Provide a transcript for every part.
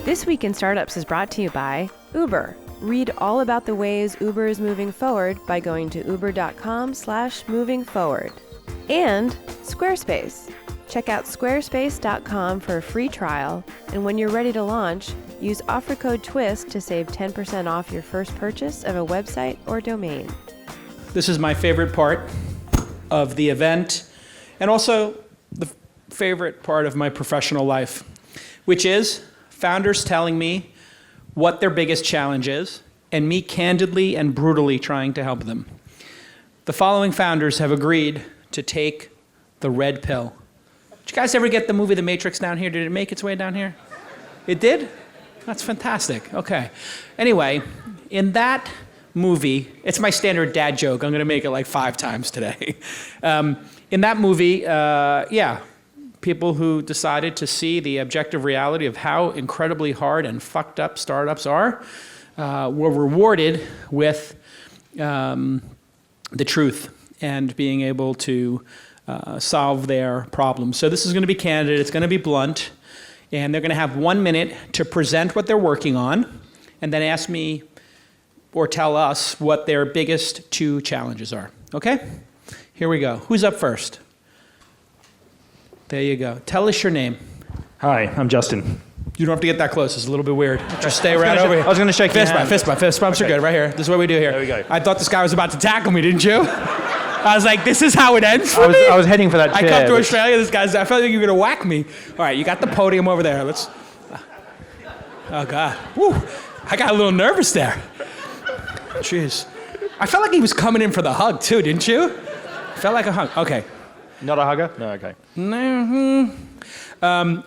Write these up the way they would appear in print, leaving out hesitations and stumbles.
This Week in Startups is brought to you by Uber. Read all about the ways Uber is moving forward by going to uber.com/movingforward. And Squarespace. Check out squarespace.com for a free trial, and when you're ready to launch, use offer code TWIST to save 10% off your first purchase of a website or domain. This is my favorite part of the event, and also the favorite part of my professional life, which is founders telling me what their biggest challenge is, and me candidly and brutally trying to help them. The following founders have agreed to take the red pill. Did you guys ever get the movie The Matrix down here? Did it make its way down here? It did? That's fantastic. Okay. Anyway, in that movie, it's my standard dad joke. I'm going to make it like 5 times today. In that movie, people who decided to see the objective reality of how incredibly hard and fucked up startups are were rewarded with the truth and being able to solve their problems. So this is going to be candid, it's going to be blunt, and they're going to have 1 minute to present what they're working on, and then ask me or tell us what their biggest 2 challenges are. Okay? Here we go. Who's up first? There you go. Tell us your name. Hi, I'm Justin. You don't have to get that close. It's a little bit weird. Just stay right over here. I was going to shake your hand. Fist bumps are good. Right here. This is what we do here. There we go. I thought this guy was about to tackle me, didn't you? I was like, this is how it ends for me? I was heading for that chair. I come to Australia, I felt like you were going to whack me. All right, you got the podium over there. Let's... Oh, God. Woo. I got a little nervous there. Jeez. I felt like he was coming in for the hug, too, didn't you? Felt like a hug. Okay. Not a hugger? No, okay.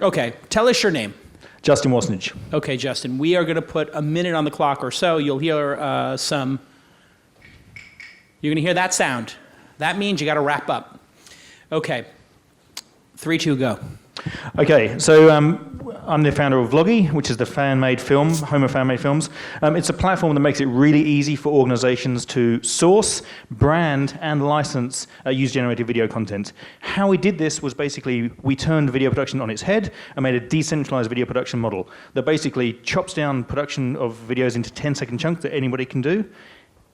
Okay, tell us your name. Justin Wasnich. Okay, Justin, we are going to put a minute on the clock or so. You'll hear you're going to hear that sound. That means you got to wrap up. Okay, 3, 2, go. Okay, so I'm the founder of Vloggy, which is the fan-made film, home of fan-made films. It's a platform that makes it really easy for organizations to source, brand, and license user-generated video content. How we did this was basically we turned video production on its head and made a decentralized video production model that basically chops down production of videos into 10-second chunks that anybody can do,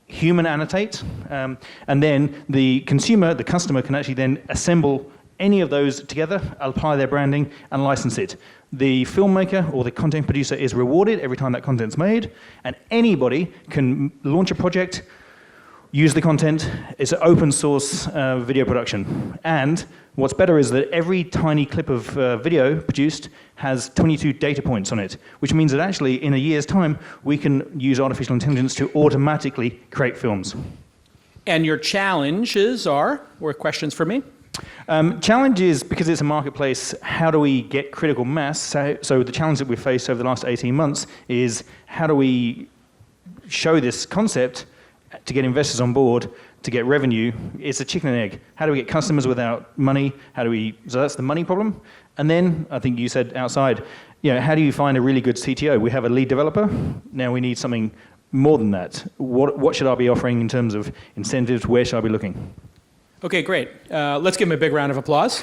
human annotate, and then the customer can actually then assemble any of those together, apply their branding, and license it. The filmmaker or the content producer is rewarded every time that content's made, and anybody can launch a project, use the content. It's an open source video production. And what's better is that every tiny clip of video produced has 22 data points on it, which means that actually in a year's time, we can use artificial intelligence to automatically create films. And your challenges were questions for me? Challenge is, because it's a marketplace, how do we get critical mass? So the challenge that we've faced over the last 18 months is how do we show this concept to get investors on board, to get revenue? It's a chicken and egg. How do we get customers without money? So that's the money problem. And then, I think you said outside, how do you find a really good CTO? We have a lead developer. Now we need something more than that. What should I be offering in terms of incentives? Where should I be looking? Okay, great. Let's give him a big round of applause.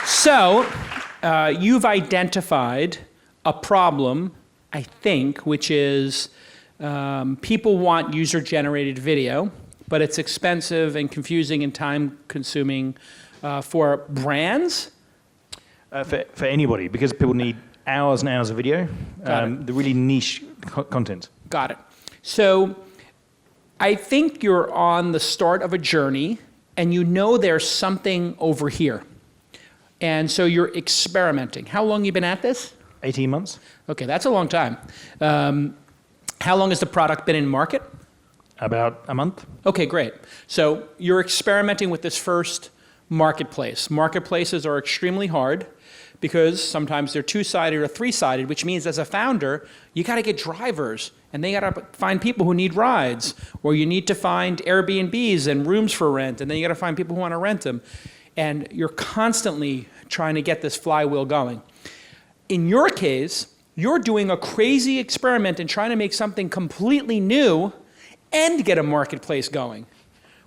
So you've identified a problem, I think, which is people want user-generated video, but it's expensive and confusing and time-consuming for brands? For anybody, because people need hours and hours of video, the really niche content. Got it. So I think you're on the start of a journey, and you know there's something over here. And so you're experimenting. How long have you been at this? 18 months. Okay, that's a long time. How long has the product been in market? About a month. Okay, great. So you're experimenting with this first marketplace. Marketplaces are extremely hard because sometimes they're 2-sided or 3-sided, which means as a founder, you got to get drivers, and they got to find people who need rides, or you need to find Airbnbs and rooms for rent, and then you got to find people who want to rent them. And you're constantly trying to get this flywheel going. In your case, you're doing a crazy experiment and trying to make something completely new and get a marketplace going.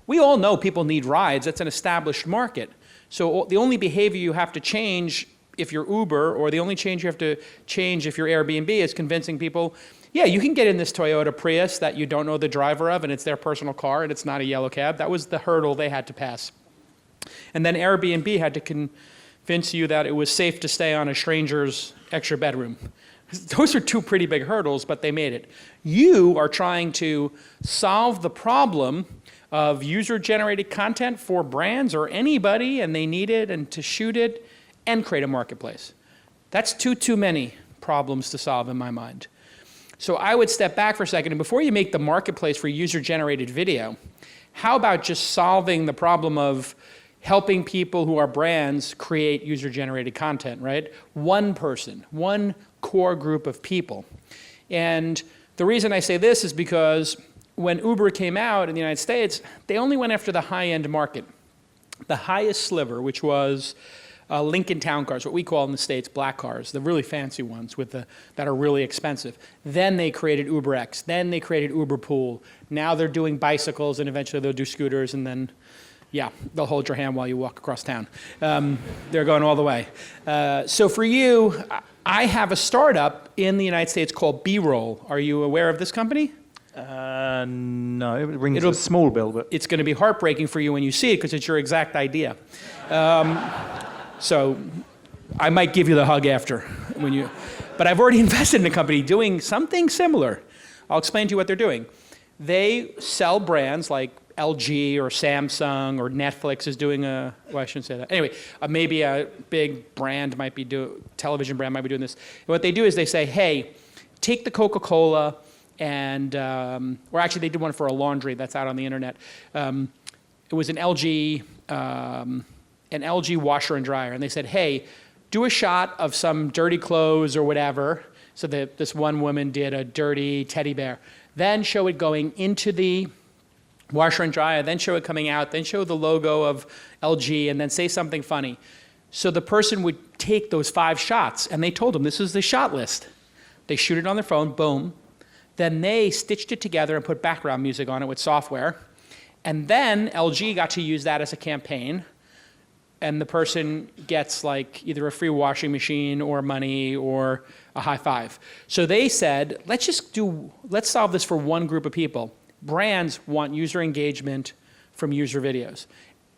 We all know people need rides. That's an established market. So the only behavior you have to change if you're Uber, or the only change you have to change if you're Airbnb is convincing people, yeah, you can get in this Toyota Prius that you don't know the driver of, and it's their personal car, and it's not a yellow cab. That was the hurdle they had to pass. And then Airbnb had to convince you that it was safe to stay on a stranger's extra bedroom. Those are two pretty big hurdles, but they made it. You are trying to solve the problem of user-generated content for brands or anybody, and they need it, and to shoot it, and create a marketplace. That's too many problems to solve in my mind. So I would step back for a second, and before you make the marketplace for user-generated video, how about just solving the problem of helping people who are brands create user-generated content, right? One person, one core group of people. And the reason I say this is because when Uber came out in the United States, they only went after the high-end market. The highest sliver, which was Lincoln Town cars, what we call in the States black cars, the really fancy ones that are really expensive. Then they created UberX. Then they created Uber Pool. Now they're doing bicycles, and eventually they'll do scooters, and then, yeah, they'll hold your hand while you walk across town. They're going all the way. So for you, I have a startup in the United States called B-Roll. Are you aware of this company? No, it rings a small bell, but it's going to be heartbreaking for you when you see it because it's your exact idea. So I might give you the hug after but I've already invested in a company doing something similar. I'll explain to you what they're doing. They sell brands like LG or Samsung, or Netflix is doing well, I shouldn't say that. Anyway, maybe a big brand might be television brand might be doing this. And what they do is they say, hey, take the Coca-Cola and, or actually they did one for a laundry that's out on the internet. It was an LG washer and dryer. And they said, hey, do a shot of some dirty clothes or whatever. So this one woman did a dirty teddy bear. Then show it going into the washer and dryer, then show it coming out, then show the logo of LG, and then say something funny. So the person would take those 5 shots, and they told them this is the shot list. They shoot it on their phone, boom. Then they stitched it together and put background music on it with software. And then LG got to use that as a campaign. And the person gets like either a free washing machine or money or a high five. So they said, let's solve this for one group of people. Brands want user engagement from user videos.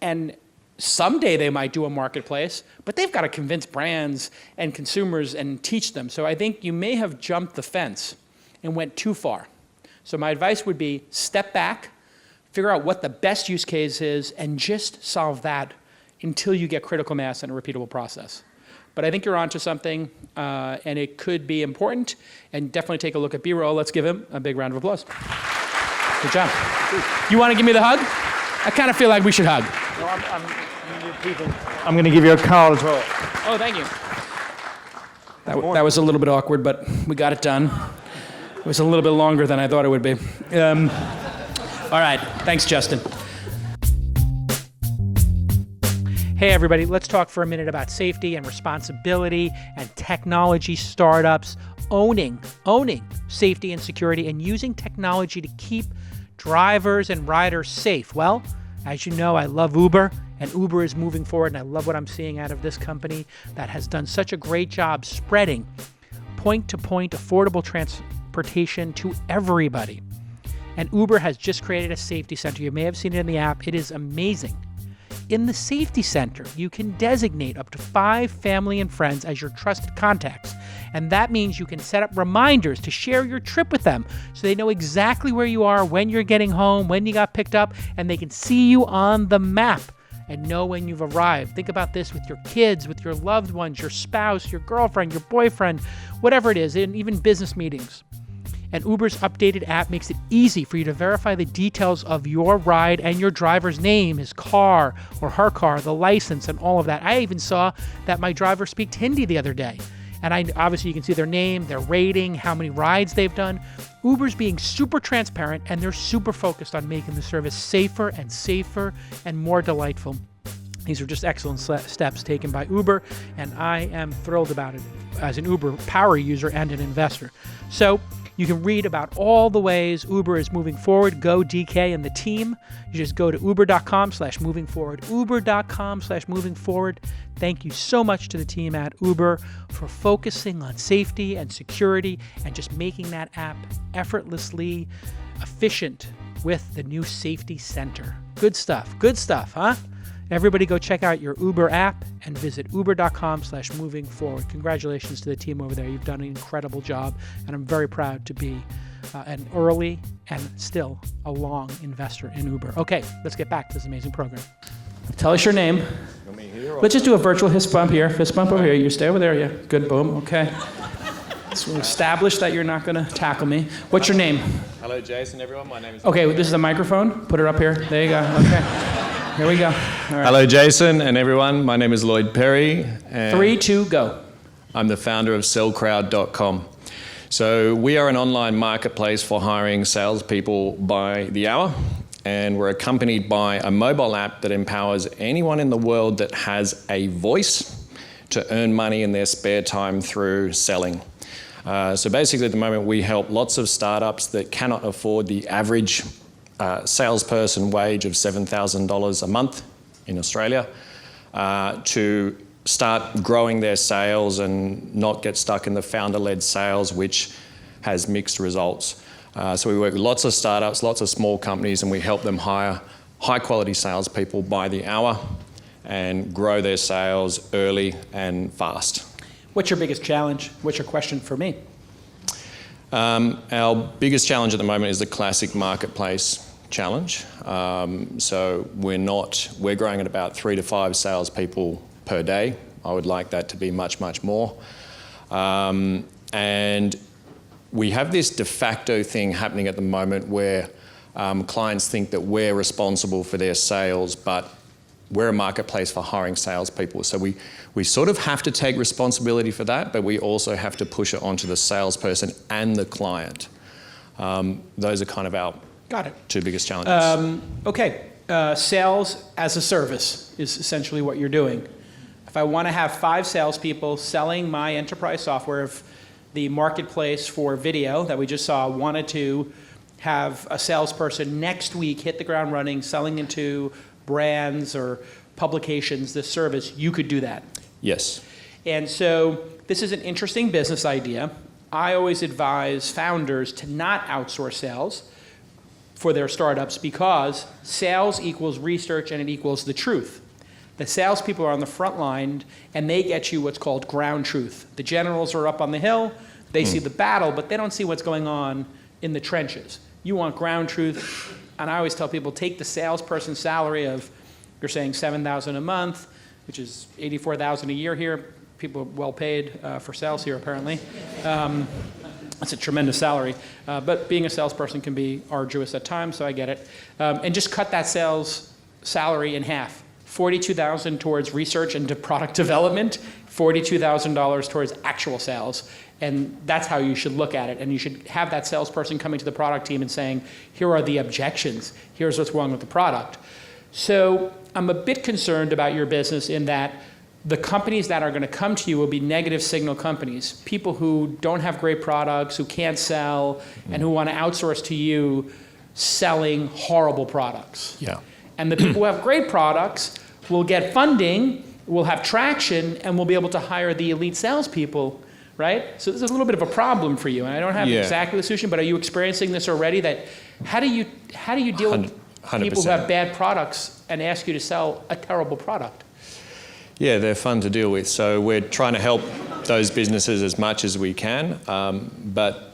And someday they might do a marketplace, but they've got to convince brands and consumers and teach them. So I think you may have jumped the fence and went too far. So my advice would be step back, figure out what the best use case is, and just solve that until you get critical mass and a repeatable process. But I think you're onto something, and it could be important, and definitely take a look at B-Roll. Let's give him a big round of applause. Good job. You want to give me the hug? I kind of feel like we should hug. No, I'm going to give you a card as well. Oh, thank you. That was a little bit awkward, but we got it done. It was a little bit longer than I thought it would be. All right. Thanks, Justin. Hey, everybody. Let's talk for a minute about safety and responsibility and technology startups owning safety and security and using technology to keep drivers and riders safe. Well, as you know, I love Uber, and Uber is moving forward, and I love what I'm seeing out of this company that has done such a great job spreading point-to-point affordable transportation to everybody. And Uber has just created a safety center. You may have seen it in the app. It is amazing. In the safety center, you can designate up to 5 family and friends as your trusted contacts. And that means you can set up reminders to share your trip with them so they know exactly where you are, when you're getting home, when you got picked up, and they can see you on the map and know when you've arrived. Think about this with your kids, with your loved ones, your spouse, your girlfriend, your boyfriend, whatever it is, and even business meetings. And Uber's updated app makes it easy for you to verify the details of your ride and your driver's name, his car or her car, the license, and all of that. I even saw that my driver speaks Hindi the other day. And obviously you can see their name, their rating, how many rides they've done. Uber's being super transparent, and they're super focused on making the service safer and more delightful. These are just excellent steps taken by Uber, and I am thrilled about it as an Uber power user and an investor. So You can read about all the ways Uber is moving forward. Go DK and the team. You just go to uber.com/moving forward. Uber.com/moving forward. Thank you so much to the team at Uber for focusing on safety and security and just making that app effortlessly efficient with the new safety center. Good stuff, huh? Everybody go check out your Uber app and visit uber.com/moving forward. Congratulations to the team over there. You've done an incredible job, and I'm very proud to be an early and still a long investor in Uber. Okay, let's get back to this amazing program. Tell us your name. Let's just do a virtual fist bump here. Fist bump over here. You stay over there, yeah. Good, boom, okay. So we'll establish that you're not going to tackle me. What's your name? Hello, Jason, everyone. My name is... Okay, this is a microphone. Put it up here. There you go. Okay. Here we go. All right. Hello, Jason and everyone. My name is Lloyd Perry. And 3, 2, go. I'm the founder of sellcrowd.com. So we are an online marketplace for hiring salespeople by the hour. And we're accompanied by a mobile app that empowers anyone in the world that has a voice to earn money in their spare time through selling. So basically at the moment we help lots of startups that cannot afford the average salesperson wage of $7,000 a month in Australia to start growing their sales and not get stuck in the founder-led sales, which has mixed results. So we work with lots of startups, lots of small companies, and we help them hire high-quality salespeople by the hour and grow their sales early and fast. What's your biggest challenge? What's your question for me? Our biggest challenge at the moment is the classic marketplace challenge. So we're growing at about 3 to 5 salespeople per day. I would like that to be much, much more. And we have this de facto thing happening at the moment where clients think that we're responsible for their sales, but we're a marketplace for hiring salespeople. So we sort of have to take responsibility for that, but we also have to push it onto the salesperson and the client. Those are kind of our two biggest challenges. Okay, sales as a service is essentially what you're doing. If I want to have 5 salespeople selling my enterprise software, if the marketplace for video that we just saw wanted to have a salesperson next week hit the ground running, selling into brands or publications this service, you could do that. Yes. And so this is an interesting business idea. I always advise founders to not outsource sales for their startups because sales equals research and it equals the truth. The salespeople are on the front line and they get you what's called ground truth. The generals are up on the hill, they see the battle, but they don't see what's going on in the trenches. You want ground truth, and I always tell people take the salesperson's salary of, you're saying $7,000 a month, which is $84,000 a year here. People are well paid for sales here apparently. That's a tremendous salary, but being a salesperson can be arduous at times, so I get it. And just cut that sales salary in half. $42,000 towards research and product development, $42,000 towards actual sales. And that's how you should look at it. And you should have that salesperson coming to the product team and saying, here are the objections. Here's what's wrong with the product. So I'm a bit concerned about your business in that the companies that are going to come to you will be negative signal companies, people who don't have great products, who can't sell, and who want to outsource to you selling horrible products. Yeah. And the people who have great products will get funding, will have traction, and will be able to hire the elite salespeople, right? So there's a little bit of a problem for you, and I don't have exactly the solution, but are you experiencing this already? That how do you deal with 100%. People who have bad products and ask you to sell a terrible product? Yeah, they're fun to deal with. So we're trying to help those businesses as much as we can, but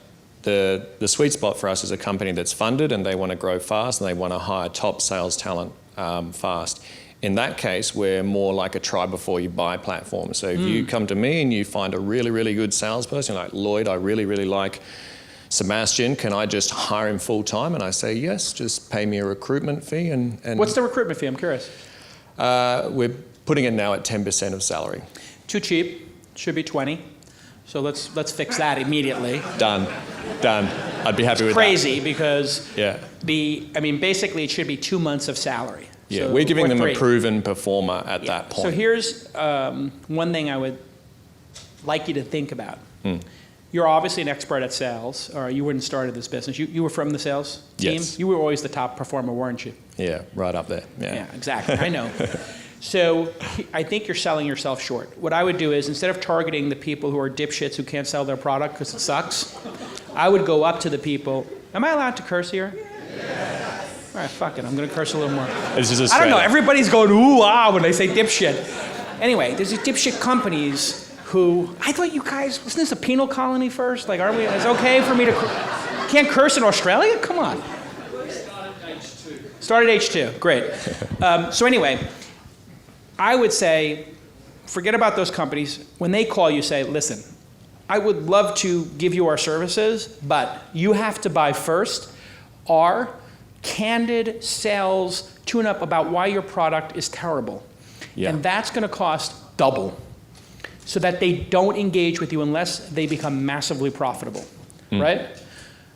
the sweet spot for us is a company that's funded and they want to grow fast and they want to hire top sales talent fast. In that case, we're more like a try before you buy platform. So if you come to me and you find a really, really good salesperson, like Lloyd, I really, really like Sebastian, can I just hire him full time? And I say, yes, just pay me a recruitment fee. And what's the recruitment fee? I'm curious. We're putting it now at 10% of salary. Too cheap, should be 20. So let's fix that immediately. Done. I'd be happy with that. Crazy because basically it should be 2 months of salary. Yeah, so, we're giving them 3. a proven performer at that point. So here's one thing I would like you to think about. you're obviously an expert at sales, or you wouldn't start this business. You were from the sales team? Yes. You were always the top performer, weren't you? Yeah, right up there. Yeah, exactly. I know. So I think you're selling yourself short. What I would do is, instead of targeting the people who are dipshits who can't sell their product because it sucks, I would go up to the people. Am I allowed to curse here? Yes. All right, fuck it. I'm going to curse a little more. This is I don't know. Everybody's going, ooh, ah, when they say dipshit. Anyway, there's these dipshit companies who, I thought you guys, wasn't this a penal colony first? Like, aren't we, it's okay for me to, can't curse in Australia? Come on. Started H2, great. So anyway, I would say, forget about those companies. When they call you, say, listen, I would love to give you our services, but you have to buy first our candid sales tune-up about why your product is terrible. Yeah. And that's going to cost double, so that they don't engage with you unless they become massively profitable, right?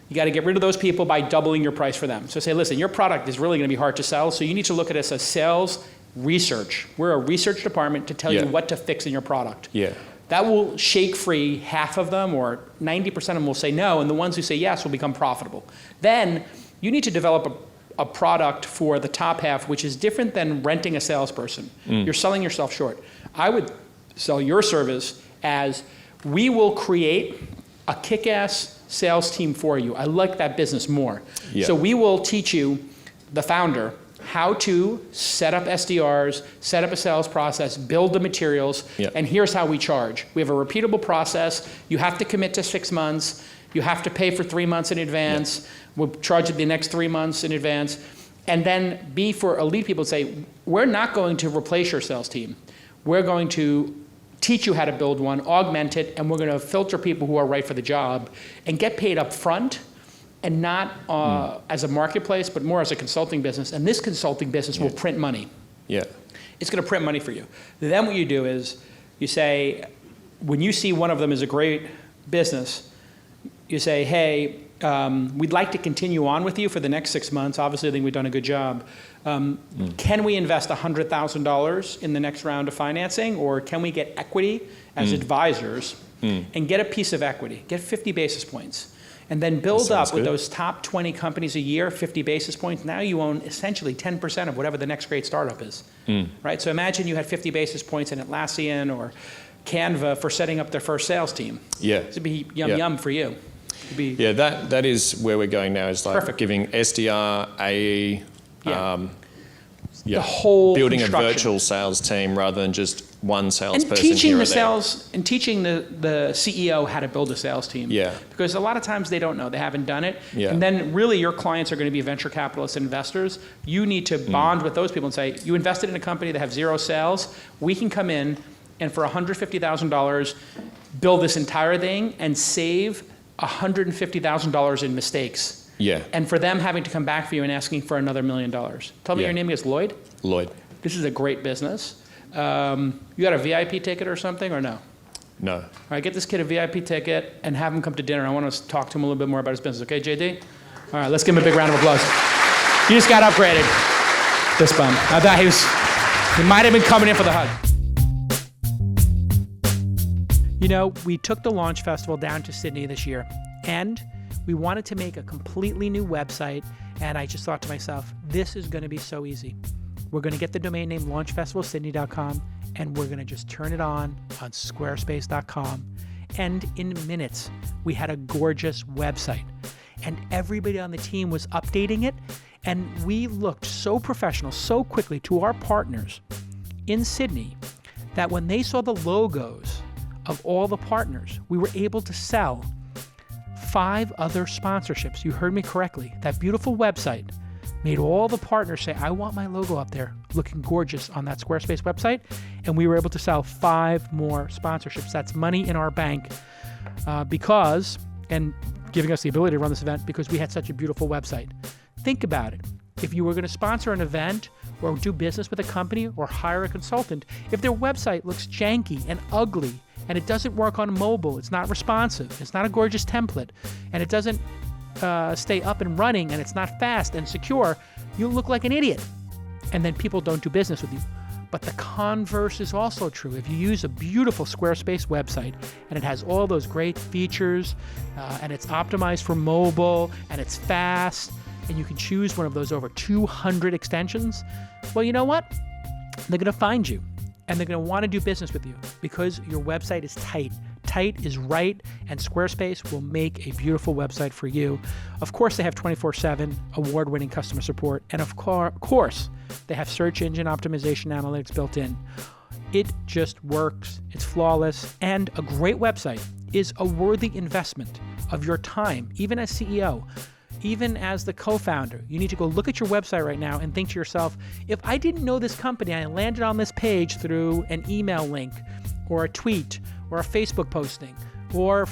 You got to get rid of those people by doubling your price for them. So say, listen, your product is really going to be hard to sell, so you need to look at us as sales research. We're a research department to tell you what to fix in your product. Yeah. That will shake free half of them, or 90% of them will say no, and the ones who say yes will become profitable. Then you need to develop a product for the top half, which is different than renting a salesperson. You're selling yourself short. I would sell your service as, we will create a kick-ass sales team for you. I like that business more. Yeah. So we will teach you, the founder, how to set up SDRs, set up a sales process, build the materials, and here's how we charge. We have a repeatable process. You have to commit to 6 months. You have to pay for 3 months in advance. We'll charge you the next 3 months in advance. And then B, for elite people, say, we're not going to replace your sales team. We're going to teach you how to build one, augment it, and we're going to filter people who are right for the job and get paid up front, and not as a marketplace, but more as a consulting business. And this consulting business will print money. Yeah. It's going to print money for you. Then what you do is, you say, when you see one of them is a great business, you say, hey, we'd like to continue on with you for the next 6 months. Obviously, I think we've done a good job. Can we invest $100,000 in the next round of financing, or can we get equity as advisors and get a piece of equity, get 50 basis points, and then build up with those top 20 companies a year, 50 basis points. Now you own essentially 10% of whatever the next great startup is, right? So imagine you had 50 basis points in Atlassian or Canva for setting up their first sales team. Yeah. It'd be yum for you. Yeah, that is where we're going now, is like giving SDR, AE, the whole building a virtual sales team rather than just one salesperson. And teaching here the or there. sales, and teaching the CEO how to build a sales team. Yeah. Because a lot of times they don't know, they haven't done it. Yeah. And then really your clients are going to be venture capitalists and investors. You need to bond with those people and say, you invested in a company that have zero sales, we can come in and for $150,000 build this entire thing and save $150,000 in mistakes. Yeah. And for them having to come back for you and asking for another $1 million. Tell me your name is Lloyd? Lloyd. This is a great business. You got a VIP ticket or something, or no? No. All right, get this kid a VIP ticket and have him come to dinner. I want to talk to him a little bit more about his business. Okay, JD? All right, let's give him a big round of applause. He just got upgraded. This bum. I thought he might have been coming in for the hug. You know, we took the Launch Festival down to Sydney this year, and we wanted to make a completely new website, and I just thought to myself, this is going to be so easy. We're going to get the domain name launchfestivalsydney.com, and we're going to just turn it on squarespace.com. And in minutes, we had a gorgeous website. And everybody on the team was updating it, and we looked so professional so quickly to our partners in Sydney that when they saw the logos of all the partners, we were able to sell 5 other sponsorships. You heard me correctly. That beautiful website made all the partners say, I want my logo up there looking gorgeous on that Squarespace website. And we were able to sell 5 more sponsorships. That's money in our bank because, and giving us the ability to run this event because we had such a beautiful website. Think about it. If you were going to sponsor an event or do business with a company or hire a consultant, if their website looks janky and ugly and it doesn't work on mobile, it's not responsive, it's not a gorgeous template, and it doesn't stay up and running, and it's not fast and secure, you look like an idiot. And then people don't do business with you. But the converse is also true. If you use a beautiful Squarespace website and it has all those great features and it's optimized for mobile and it's fast and you can choose one of those over 200 extensions, well, you know what? They're going to find you and they're going to want to do business with you because your website is tight. Tight is right, and Squarespace will make a beautiful website for you. Of course, they have 24/7 award-winning customer support, and of course, they have search engine optimization analytics built in. It just works, it's flawless, and a great website is a worthy investment of your time, even as CEO. Even as the co-founder, you need to go look at your website right now and think to yourself, if I didn't know this company, I landed on this page through an email link or a tweet or a Facebook posting or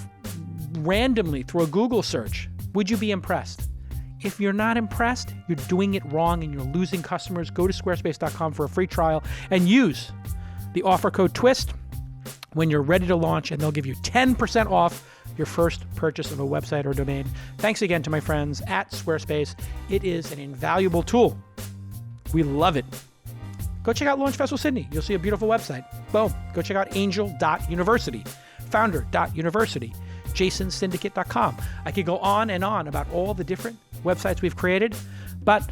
randomly through a Google search, would you be impressed? If you're not impressed, you're doing it wrong and you're losing customers. Go to squarespace.com for a free trial and use the offer code TWIST when you're ready to launch, and they'll give you 10% off your first purchase of a website or domain. Thanks again to my friends at Squarespace. It is an invaluable tool. We love it. Go check out Launch Festival Sydney. You'll see a beautiful website. Boom. Go check out angel.university, founder.university, jasonsyndicate.com. I could go on and on about all the different websites we've created, but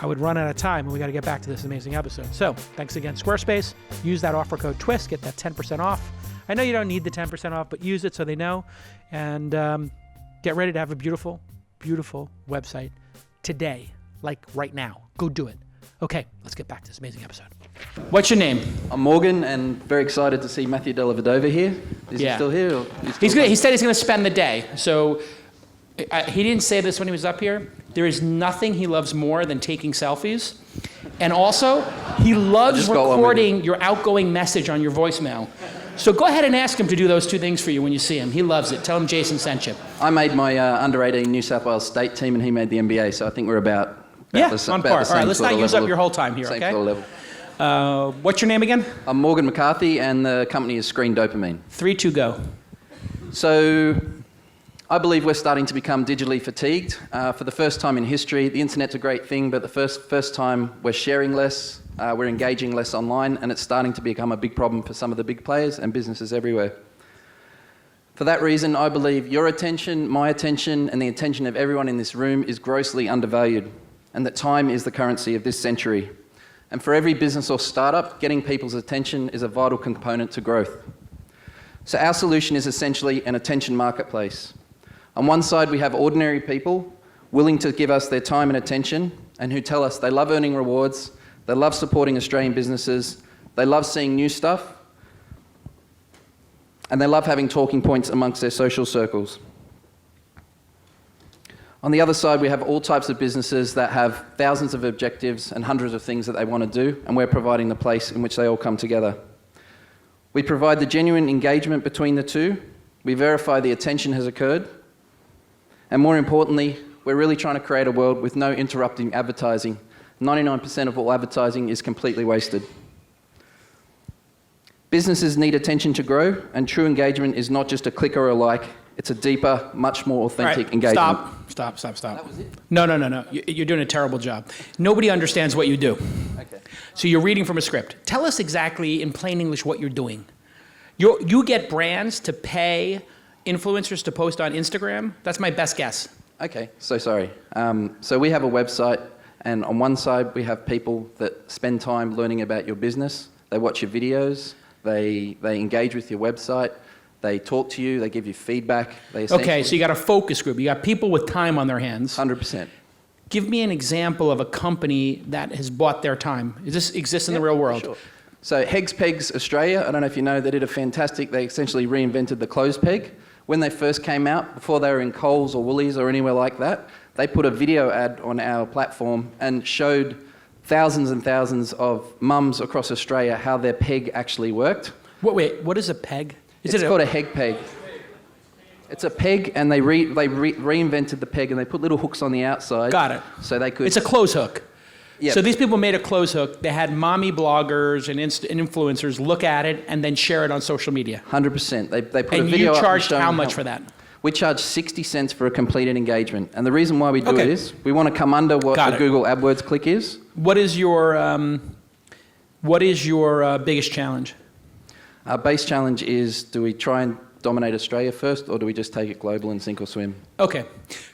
I would run out of time and we got to get back to this amazing episode. So thanks again, Squarespace. Use that offer code TWIST, get that 10% off. I know you don't need the 10% off, but use it so they know. And get ready to have a beautiful, beautiful website today, like right now. Go do it. Okay, let's get back to this amazing episode. What's your name? I'm Morgan, and very excited to see Matthew Dellavedova here. Is he still here? Or He said he's going to spend the day. So he didn't say this when he was up here. There is nothing he loves more than taking selfies. And also, he loves recording your outgoing message on your voicemail. So go ahead and ask him to do those two things for you when you see him. He loves it. Tell him Jason sent you. I made my under-18 New South Wales state team, and he made the NBA, so I think we're about on par. All right, let's not use up your whole time here, same okay? Sort of level. What's your name again? I'm Morgan McCarthy, and the company is Screen Dopamine. 3, 2, go. So I believe we're starting to become digitally fatigued. For the first time in history, the internet's a great thing, but the first time we're sharing less, we're engaging less online, and it's starting to become a big problem for some of the big players and businesses everywhere. For that reason, I believe your attention, my attention, and the attention of everyone in this room is grossly undervalued, and that time is the currency of this century. And for every business or startup, getting people's attention is a vital component to growth. So our solution is essentially an attention marketplace. On one side, we have ordinary people willing to give us their time and attention, and who tell us they love earning rewards, they love supporting Australian businesses, they love seeing new stuff, and they love having talking points amongst their social circles. On the other side, we have all types of businesses that have thousands of objectives and hundreds of things that they want to do, and we're providing the place in which they all come together. We provide the genuine engagement between the two, we verify the attention has occurred, and more importantly, we're really trying to create a world with no interrupting advertising. 99% of all advertising is completely wasted. Businesses need attention to grow, and true engagement is not just a click or a like, it's a deeper, much more authentic engagement. Stop. That was it? No. You're doing a terrible job. Nobody understands what you do. Okay. So you're reading from a script. Tell us exactly, in plain English, what you're doing. You get brands to pay influencers to post on Instagram? That's my best guess. Okay, so sorry. So we have a website, and on one side we have people that spend time learning about your business. They watch your videos, they engage with your website, they talk to you, they give you feedback. Okay, so you got a focus group. You got people with time on their hands. 100%. Give me an example of a company that has bought their time. Does this exist in the real world? Sure. So Hegs Pegs Australia, I don't know if you know, they essentially reinvented the clothes peg. When they first came out, before they were in Coles or Woolies or anywhere like that, they put a video ad on our platform and showed thousands and thousands of mums across Australia how their peg actually worked. Wait, what is a peg? It's called a Heg Peg. It's a peg, and they reinvented the peg, and they put little hooks on the outside. Got it. So they could. It's a clothes hook. Yep. So these people made a clothes hook. They had mommy bloggers and influencers look at it and then share it on social media. 100%. They put a video up. And you charged how much for that? We charge 60 cents for a completed engagement. And the reason why we do it is we want to come under what the Google AdWords click is. What is your What is your biggest challenge? Our base challenge is, do we try and dominate Australia first, or do we just take it global and sink or swim? Okay,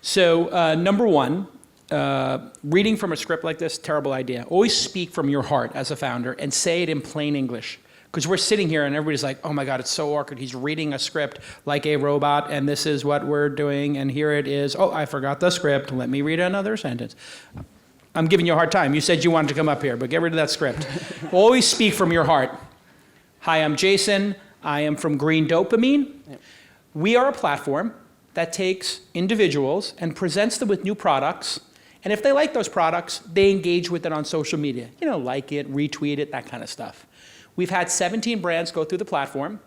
so number one, reading from a script like this, terrible idea. Always speak from your heart as a founder and say it in plain English. Because we're sitting here and everybody's like, oh my God, it's so awkward. He's reading a script like a robot, and this is what we're doing, and here it is. Oh, I forgot the script. Let me read another sentence. I'm giving you a hard time. You said you wanted to come up here, but get rid of that script. Always speak from your heart. Hi, I'm Jason. I am from Green Dopamine. Yep. We are a platform that takes individuals and presents them with new products. And if they like those products, they engage with it on social media. You know, like it, retweet it, that kind of stuff. We've had 17 brands go through the platform,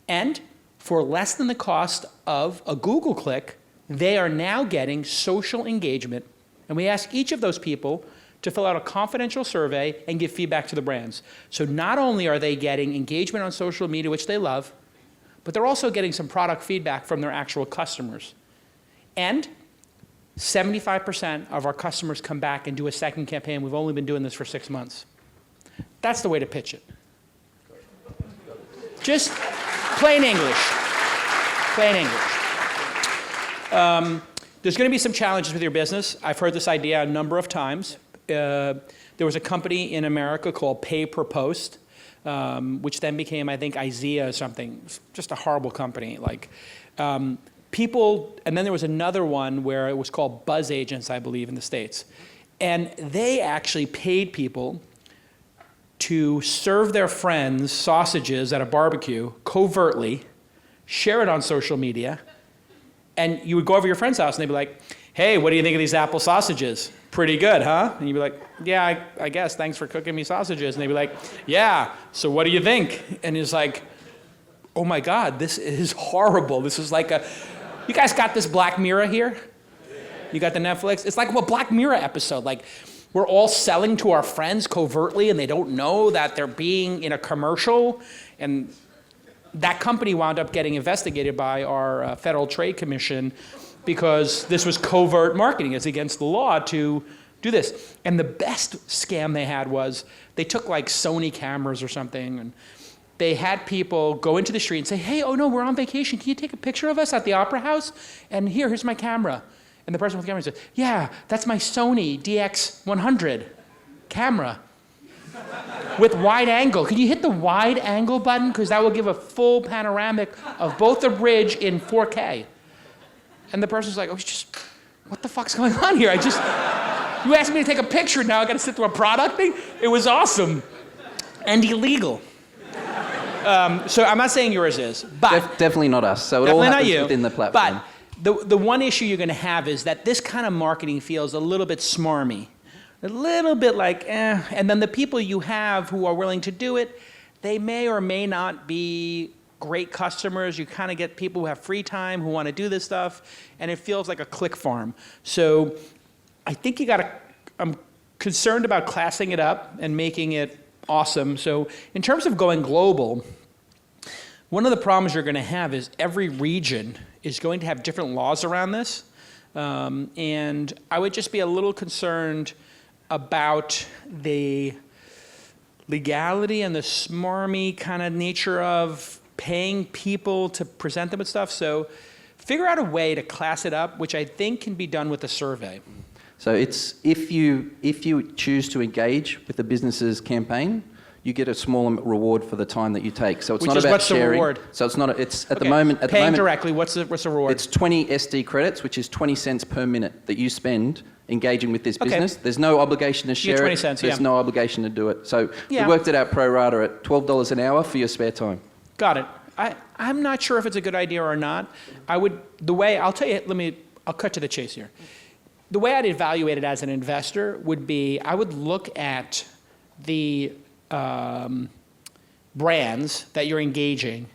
and for less than the cost of a Google click, they are now getting social engagement. And we ask each of those people to fill out a confidential survey and give feedback to the brands. So not only are they getting engagement on social media, which they love, but they're also getting some product feedback from their actual customers. And 75% of our customers come back and do a second campaign. We've only been doing this for 6 months. That's the way to pitch it. Just plain English. Plain English. There's going to be some challenges with your business. I've heard this idea a number of times. There was a company in America called Pay Per Post, which then became, I think, IZEA or something. Just a horrible company. Like, people, and then there was another one where it was called Buzz Agents, I believe, in the States. And they actually paid people to serve their friends sausages at a barbecue covertly, share it on social media, and you would go over to your friend's house and they'd be like, hey, what do you think of these apple sausages? Pretty good, huh? And you'd be like, yeah, I guess, thanks for cooking me sausages. And they'd be like, yeah, so what do you think? And it's like, oh my God, this is horrible. This is like you guys got this Black Mirror here? You got the Netflix? It's like a Black Mirror episode. Like, we're all selling to our friends covertly and they don't know that they're being in a commercial. And that company wound up getting investigated by our Federal Trade Commission because this was covert marketing. It's against the law to do this. And the best scam they had was they took like Sony cameras or something, and they had people go into the street and say, hey, oh no, we're on vacation. Can you take a picture of us at the Opera House? And here's my camera. And the person with the camera said, yeah, that's my Sony DX100 camera with wide angle. Can you hit the wide angle button? Because that will give a full panoramic of both the bridge in 4K. And the person's like, oh, what the fuck's going on here? You asked me to take a picture, now I gotta sit through a product thing? It was awesome and illegal. So I'm not saying yours is, but definitely not us. So it all happens within the platform. But the one issue you're going to have is that this kind of marketing feels a little bit smarmy, a little bit like, and then the people you have who are willing to do it, they may or may not be great customers. You kind of get people who have free time, who want to do this stuff, and it feels like a click farm. So I think I'm concerned about classing it up and making it awesome. So in terms of going global, one of the problems you're going to have is every region is going to have different laws around this. And I would just be a little concerned about the legality and the smarmy kind of nature of paying people to present them with stuff. So figure out a way to class it up, which I think can be done with a survey. So it's if you choose to engage with the business's campaign, you get a small reward for the time that you take. So it's not about what's sharing. The reward? So it's not. It's at Okay. the moment. Paying directly. What's the reward? It's 20 SD credits, which is 20 cents per minute that you spend engaging with this business. There's no obligation to share 20 it. cents, There's yeah. no obligation to do it. So Yeah. we worked it out pro rata at $12 an hour for your spare time. Got it. I'm not sure if it's a good idea or not. I'll tell you, I'll cut to the chase here. The way I'd evaluate it as an investor would be, I would look at the brands that you're engaging,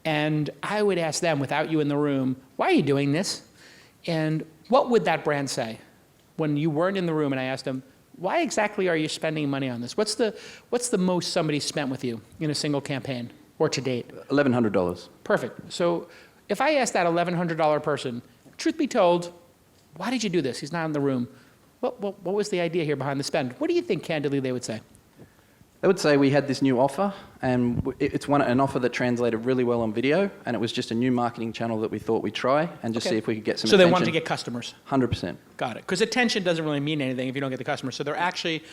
and I would ask them, without you in the room, why are you doing this? And what would that brand say when you weren't in the room and I asked them, why exactly are you spending money on this? What's the most somebody spent with you in a single campaign or to date? $1,100. Perfect. So if I asked that $1,100 person, truth be told, why did you do this? He's not in the room. What was the idea here behind the spend? What do you think, candidly, they would say? I would say we had this new offer, and it's an offer that translated really well on video, and it was just a new marketing channel that we thought we'd try and just see if we could get some So attention. they wanted to get customers. 100%. Got it. Because attention doesn't really mean anything if you don't get the customers. So they're actually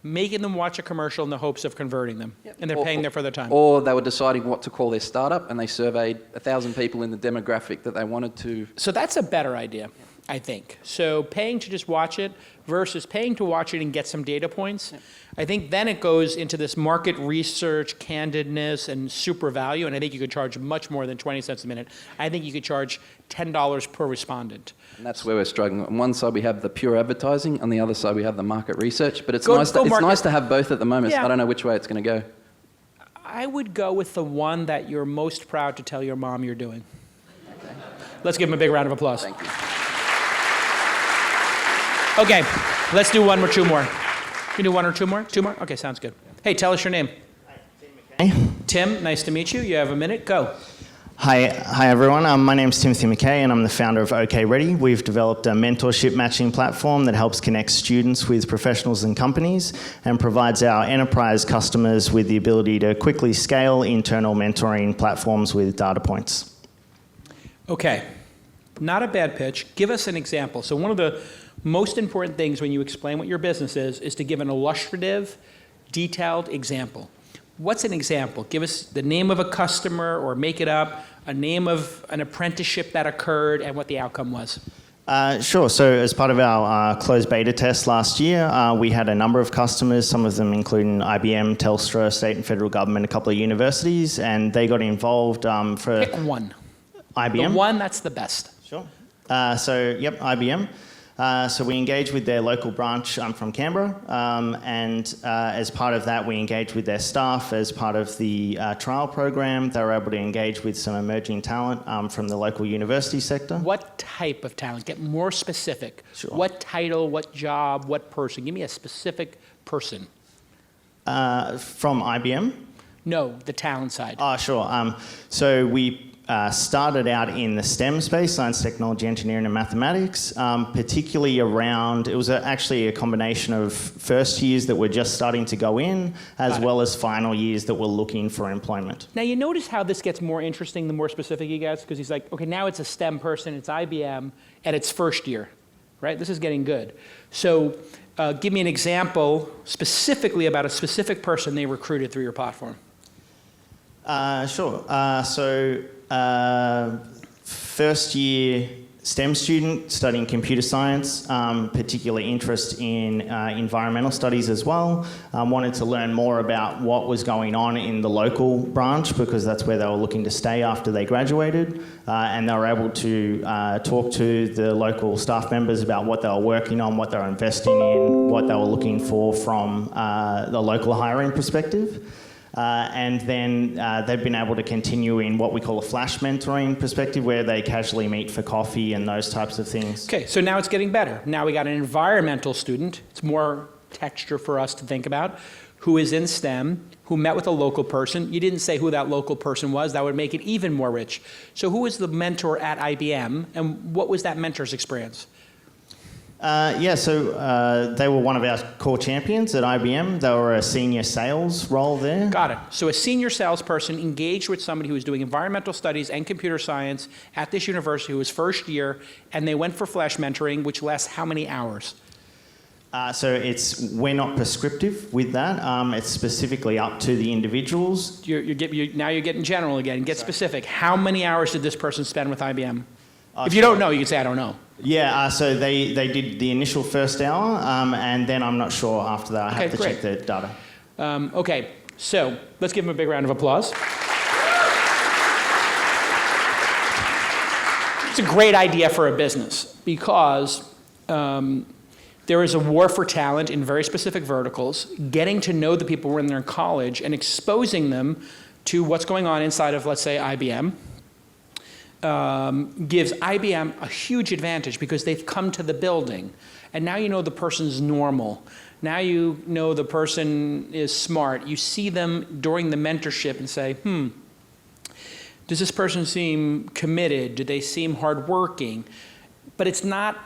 making them watch a commercial in the hopes of converting them. Yep. And they're paying there for their time. Or they were deciding what to call their startup, and they surveyed 1,000 people in the demographic that they wanted to. So that's a better idea, I think. So paying to just watch it versus paying to watch it and get some data points. Yep. I think then it goes into this market research, candidness, and super value, and I think you could charge much more than 20 cents a minute. I think you could charge $10 per respondent. And that's where we're struggling. On one side we have the pure advertising, on the other side we have the market research, but it's Go nice to have both at the moment. Yeah. So I don't know which way it's going to go. I would go with the one that you're most proud to tell your mom you're doing. Okay. Let's give him a big round of applause. Thank you. Okay, let's do one or two more. You do one or two more? Two more? Okay, sounds good. Hey, tell us your name. Hey. Tim, nice to meet you. You have a minute. Go. Hi everyone. My name's Timothy McKay and I'm the founder of OK Ready. We've developed a mentorship matching platform that helps connect students with professionals and companies and provides our enterprise customers with the ability to quickly scale internal mentoring platforms with data points. Okay, not a bad pitch. Give us an example. So one of the most important things when you explain what your business is to give an illustrative, detailed example. What's an example? Give us the name of a customer or make it up, a name of an apprenticeship that occurred and what the outcome was. Sure. So as part of our closed beta test last year, we had a number of customers, some of them including IBM, Telstra, state and federal government, a couple of universities, and they got involved for... Pick one. IBM? The one that's the best. Sure. IBM. So we engaged with their local branch from Canberra, and as part of that, we engaged with their staff. As part of the trial program, they were able to engage with some emerging talent from the local university sector. What type of talent? Get more specific. Sure. What title, what job, what person? Give me a specific person. From IBM? No, the talent side. Sure. So we started out in the STEM space, science, technology, engineering, and mathematics, particularly around, it was actually a combination of first years that were just starting to go in, as well as final years that were looking for employment. Now you notice how this gets more interesting the more specific he gets, because he's like, okay, now it's a STEM person, it's IBM, and it's first year, right? This is getting good. So give me an example specifically about a specific person they recruited through your platform. Sure. First year STEM student studying computer science, particular interest in environmental studies as well. Wanted to learn more about what was going on in the local branch because that's where they were looking to stay after they graduated. And they were able to talk to the local staff members about what they were working on, what they were investing in, what they were looking for from the local hiring perspective. And then they've been able to continue in what we call a flash mentoring perspective where they casually meet for coffee and those types of things. Okay, so now it's getting better. Now we got an environmental student. It's more texture for us to think about, who is in STEM, who met with a local person. You didn't say who that local person was. That would make it even more rich. So who was the mentor at IBM, and what was that mentor's experience? They were one of our core champions at IBM. They were a senior sales role there. Got it. So a senior salesperson engaged with somebody who was doing environmental studies and computer science at this university who was first year, and they went for flash mentoring, which lasts how many hours? We're not prescriptive with that. It's specifically up to the individuals. Now you're getting general again. Get specific. How many hours did this person spend with IBM? If you Sure. don't know, you can say, I don't know. Yeah, so they did the initial first hour, and then I'm not sure after that. I have to check the data. Okay, so let's give him a big round of applause. It's a great idea for a business because there is a war for talent in very specific verticals, getting to know the people when they're in college and exposing them to what's going on inside of, let's say, IBM. Gives IBM a huge advantage because they've come to the building. And now you know the person's normal. Now you know the person is smart. You see them during the mentorship and say, does this person seem committed? Do they seem hardworking? But it's not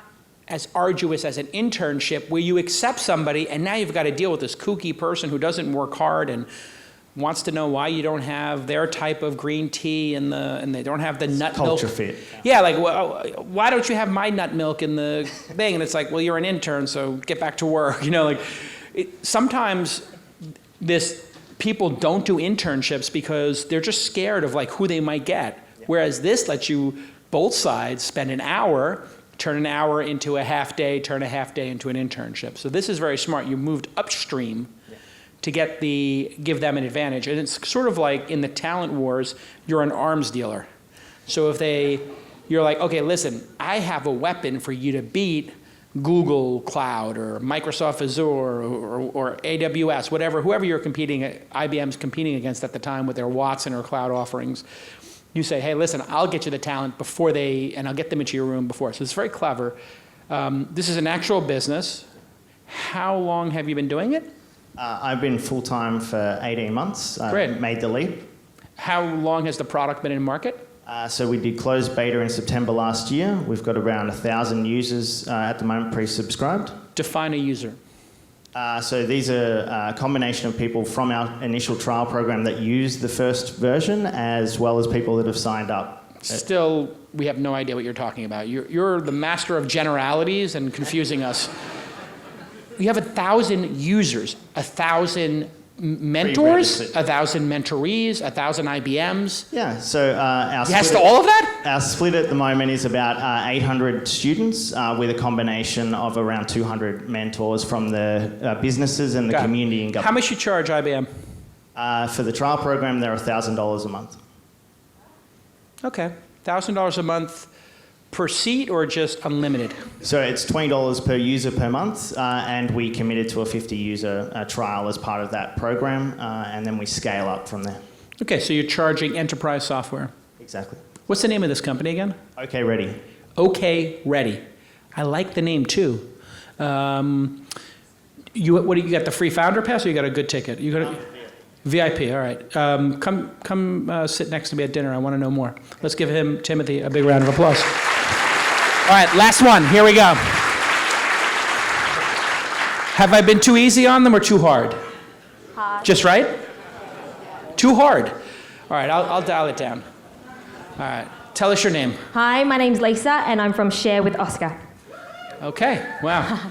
as arduous as an internship where you accept somebody and now you've got to deal with this kooky person who doesn't work hard and wants to know why you don't have their type of green tea and they don't have the nut milk. Culture fit. Yeah, like, well, why don't you have my nut milk in the thing? And it's like, well, you're an intern, so get back to work. You know, like, sometimes people don't do internships because they're just scared of like who they might get. Whereas this lets you, both sides, spend an hour, turn an hour into a half day, turn a half day into an internship. So this is very smart. You moved upstream to give them an advantage. And it's sort of like in the talent wars, you're an arms dealer. So if you're like, okay, listen, I have a weapon for you to beat Google Cloud or Microsoft Azure or AWS, whoever you're IBM's competing against at the time with their Watson or cloud offerings. You say, hey, listen, I'll get you the talent and I'll get them into your room before. So it's very clever. This is an actual business. How long have you been doing it? I've been full-time for 18 months. Great. Made the leap. How long has the product been in market? So we did closed beta in September last year. We've got around 1,000 users at the moment pre-subscribed. Define a user. So these are a combination of people from our initial trial program that use the first version, as well as people that have signed up. Still, we have no idea what you're talking about. You're the master of generalities and confusing us. You have 1,000 users, 1,000 mentors, 1,000 mentorees, 1,000 IBMs. Yeah, so yes to all of that? Our split at the moment is about 800 students with a combination of around 200 mentors from the businesses and the community and government. How much you charge IBM? For the trial program, they're $1,000 a month. Okay, $1,000 a month per seat or just unlimited? So it's $20 per user per month, and we committed to a 50-user trial as part of that program, and then we scale up from there. Okay, so you're charging enterprise software. Exactly. What's the name of this company again? Okay, ready. Okay, ready. I like the name too. You got the free founder pass, or you got a good ticket? You got a VIP. All right. Come sit next to me at dinner. I want to know more. Let's give Timothy a big round of applause. All right, last one. Here we go. Have I been too easy on them or too hard? Hard. Just right? Too hard. All right, I'll dial it down. All right, tell us your name. Hi, my name's Lisa, and I'm from Share with Oscar. Okay, wow.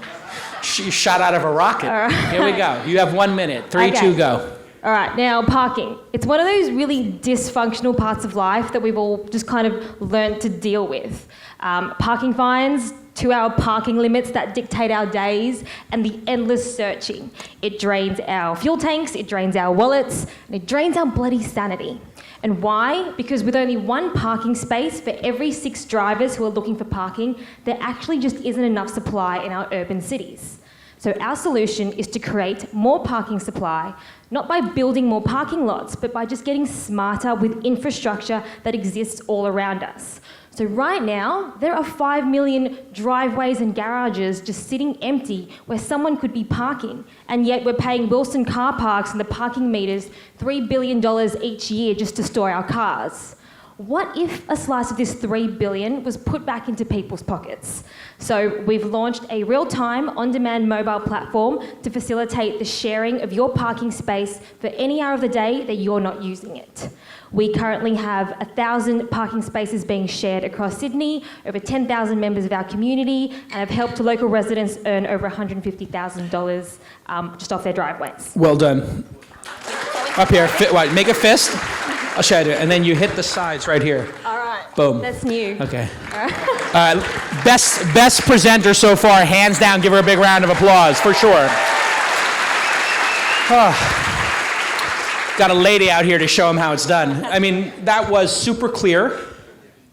You shot out of a rocket. Right. Here we go. You have 1 minute. 3, 2, go. All right, now parking. It's one of those really dysfunctional parts of life that we've all just kind of learnt to deal with. Parking fines, 2-hour parking limits that dictate our days, and the endless searching. It drains our fuel tanks, it drains our wallets, and it drains our bloody sanity. And why? Because with only 1 parking space for every 6 drivers who are looking for parking, there actually just isn't enough supply in our urban cities. So our solution is to create more parking supply, not by building more parking lots, but by just getting smarter with infrastructure that exists all around us. So right now, there are 5 million driveways and garages just sitting empty where someone could be parking, and yet we're paying Wilson car parks and the parking meters $3 billion each year just to store our cars. What if a slice of this $3 billion was put back into people's pockets? So we've launched a real-time, on-demand mobile platform to facilitate the sharing of your parking space for any hour of the day that you're not using it. We currently have 1,000 parking spaces being shared across Sydney, over 10,000 members of our community, and have helped local residents earn over $150,000 just off their driveways. Well done. Up here, make a fist. I'll show you. And then you hit the sides right here. All right. Boom. That's new. Okay. All right. Best presenter so far, hands down. Give her a big round of applause, for sure. Got a lady out here to show them how it's done. I mean, that was super clear,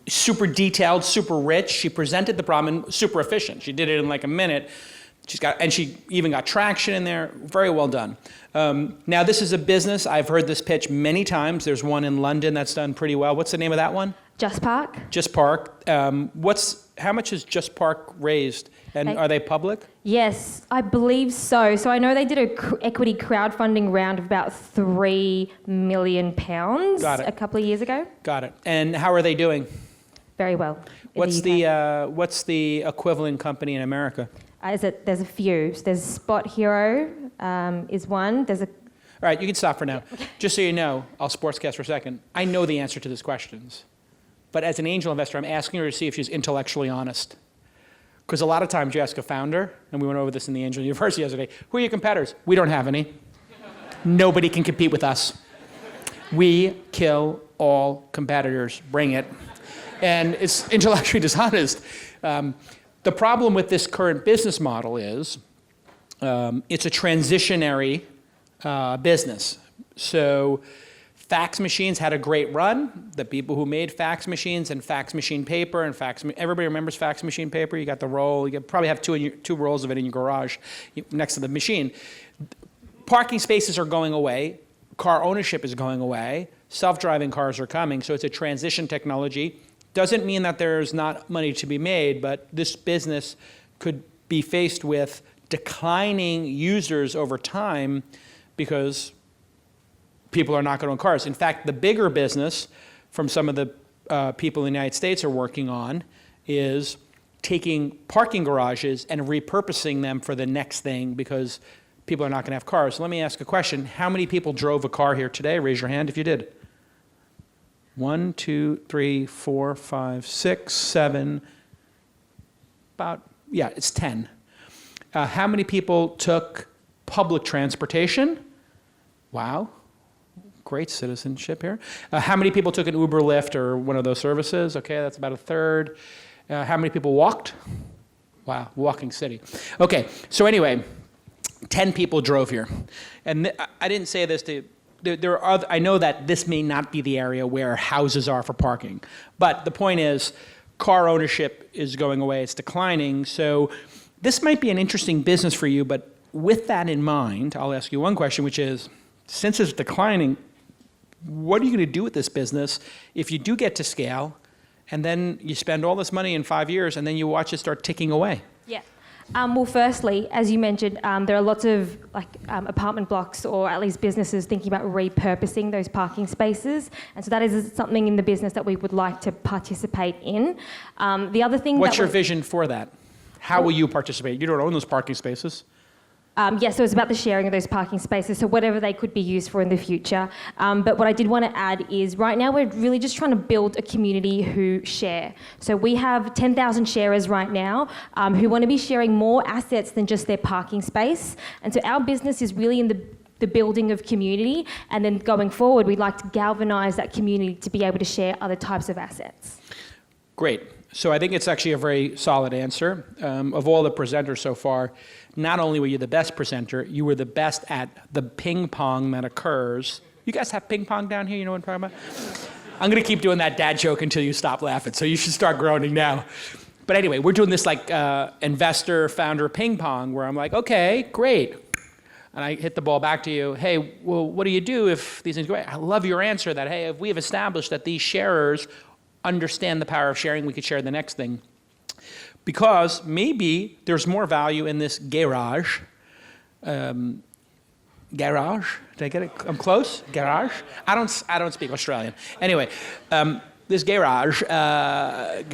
super detailed, super rich. She presented the problem and super efficient. She did it in like a minute. She even got traction in there. Very well done. Now, this is a business. I've heard this pitch many times. There's one in London that's done pretty well. What's the name of that one? Just Park. Just Park. How much has Just Park raised? And are they public? Yes, I believe so. So I know they did a equity crowdfunding round of about £3 million Got it. a couple of years ago. Got it. And how are they doing? very well. in What's the UK. what's the equivalent company in America? There's a few. So there's Spot Hero is one. There's a All right, you can stop for now. Just so you know, I'll sportscast for a second. I know the answer to these questions. But as an angel investor, I'm asking her to see if she's intellectually honest. Because a lot of times you ask a founder, and we went over this in the Angel University yesterday, who are your competitors? We don't have any. Nobody can compete with us. We kill all competitors. Bring it. And it's intellectually dishonest. The problem with this current business model is it's a transitionary business. So fax machines had a great run. The people who made fax machines and fax machine paper and everybody remembers fax machine paper. You got the roll. You probably have two rolls of it in your garage next to the machine. Parking spaces are going away. Car ownership is going away. Self-driving cars are coming. So it's a transition technology. Doesn't mean that there's not money to be made, but this business could be faced with declining users over time because people are not going to own cars. In fact, the bigger business from some of the people in the United States are working on is taking parking garages and repurposing them for the next thing because people are not going to have cars. So let me ask a question. How many people drove a car here today? Raise your hand if you did. 1, 2, 3, 4, 5, 6, 7, it's 10. How many people took public transportation? Wow. Great citizenship here. How many people took an Uber, Lyft, or one of those services? Okay, that's about a third. How many people walked? Wow, walking city. Okay, so anyway, 10 people drove here. And I didn't say this to, there are I know that this may not be the area where houses are for parking, but the point is car ownership is going away, it's declining, so this might be an interesting business for you, but with that in mind, I'll ask you one question, which is, since it's declining, what are you going to do with this business if you do get to scale and then you spend all this money in 5 years and then you watch it start ticking away? Yeah. Well, firstly, as you mentioned, there are lots of apartment blocks or at least businesses thinking about repurposing those parking spaces. And so that is something in the business that we would like to participate in. The other thing What's your vision for that? How will you participate? You don't own those parking spaces. So it's about the sharing of those parking spaces, so whatever they could be used for in the future. But what I did want to add is right now we're really just trying to build a community who share. So we have 10,000 sharers right now who want to be sharing more assets than just their parking space. And so our business is really in the building of community, and then going forward we'd like to galvanise that community to be able to share other types of assets. Great. So I think it's actually a very solid answer. Of all the presenters so far, not only were you the best presenter, you were the best at the ping pong that occurs. You guys have ping pong down here, you know what I'm talking about? I'm going to keep doing that dad joke until you stop laughing, so you should start groaning now. But anyway, we're doing this like investor, founder ping pong where I'm like, okay, great. And I hit the ball back to you. Hey, well, what do you do if these things go away? I love your answer that, hey, if we have established that these sharers understand the power of sharing, we could share the next thing. Because maybe there's more value in this garage. Garage? Did I get it? I'm close? Garage? I don't speak Australian. Anyway, this garage that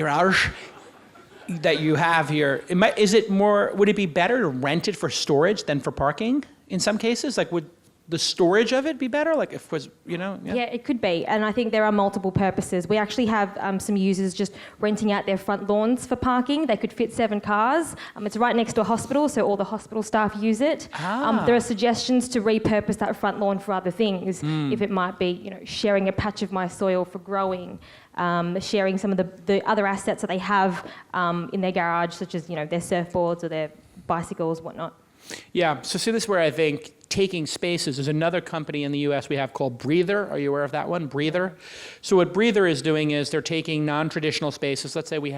you have here, would it be better to rent it for storage than for parking in some cases? Like, would the storage of it be better? Like if it was, Yeah, it could be. And I think there are multiple purposes. We actually have some users just renting out their front lawns for parking. They could fit 7 cars. It's right next to a hospital, so all the hospital staff use it. There are suggestions to repurpose that front lawn for other things. If it might be, sharing a patch of my soil for growing, sharing some of the other assets that they have in their garage, such as, their surfboards or their bicycles, whatnot. Yeah, so see, this is where I think taking spaces. There's another company in the US we have called Breather. Are you aware of that one? Breather. So what Breather is doing is they're taking non-traditional spaces. Let's say I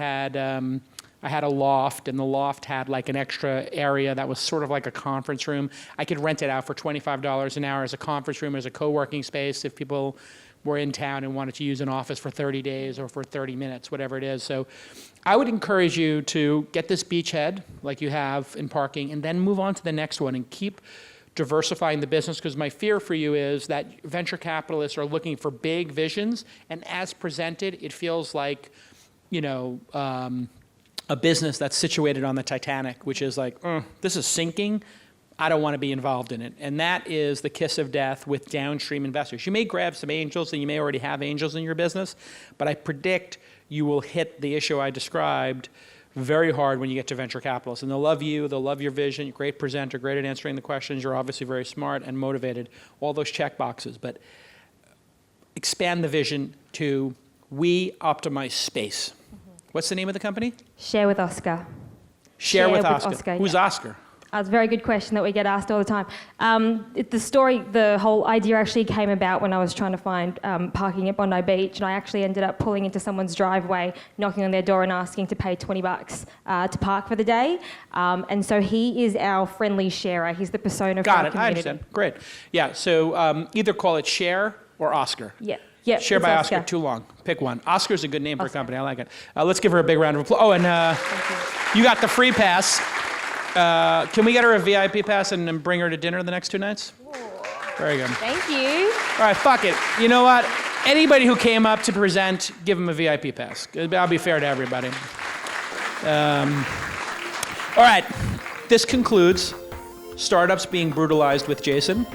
had a loft, and the loft had like an extra area that was sort of like a conference room. I could rent it out for $25 an hour as a conference room, as a co-working space if people were in town and wanted to use an office for 30 days or for 30 minutes, whatever it is. So I would encourage you to get this beachhead like you have in parking and then move on to the next one and keep diversifying the business, because my fear for you is that venture capitalists are looking for big visions, and as presented, it feels like a business that's situated on the Titanic, which is like, this is sinking. I don't want to be involved in it. And that is the kiss of death with downstream investors. You may grab some angels, and you may already have angels in your business, but I predict you will hit the issue I described very hard when you get to venture capitalists. And they'll love you, they'll love your vision, you're a great presenter, great at answering the questions, you're obviously very smart and motivated, all those check boxes. But expand the vision to we optimize space. What's the name of the company? Share with Oscar. Share with Oscar. Who's yeah. Oscar? That's a very good question that we get asked all the time. The whole idea actually came about when I was trying to find parking at Bondi Beach, and I actually ended up pulling into someone's driveway, knocking on their door and asking to pay $20 to park for the day. And so he is our friendly sharer. He's the persona for our community. I understand. Great. Yeah, so either call it Share or Oscar. Yeah. Yep, Share by Oscar, too long. Pick one. Oscar's a good name for a company. I like it. Let's give her a big round of applause. Oh, and you got the free pass. Can we get her a VIP pass and then bring her to dinner the next 2 nights? Very good. Thank you. All right, fuck it. You know what? Anybody who came up to present, give them a VIP pass. I'll be fair to everybody. All right. This concludes Startups Being Brutalized with Jason.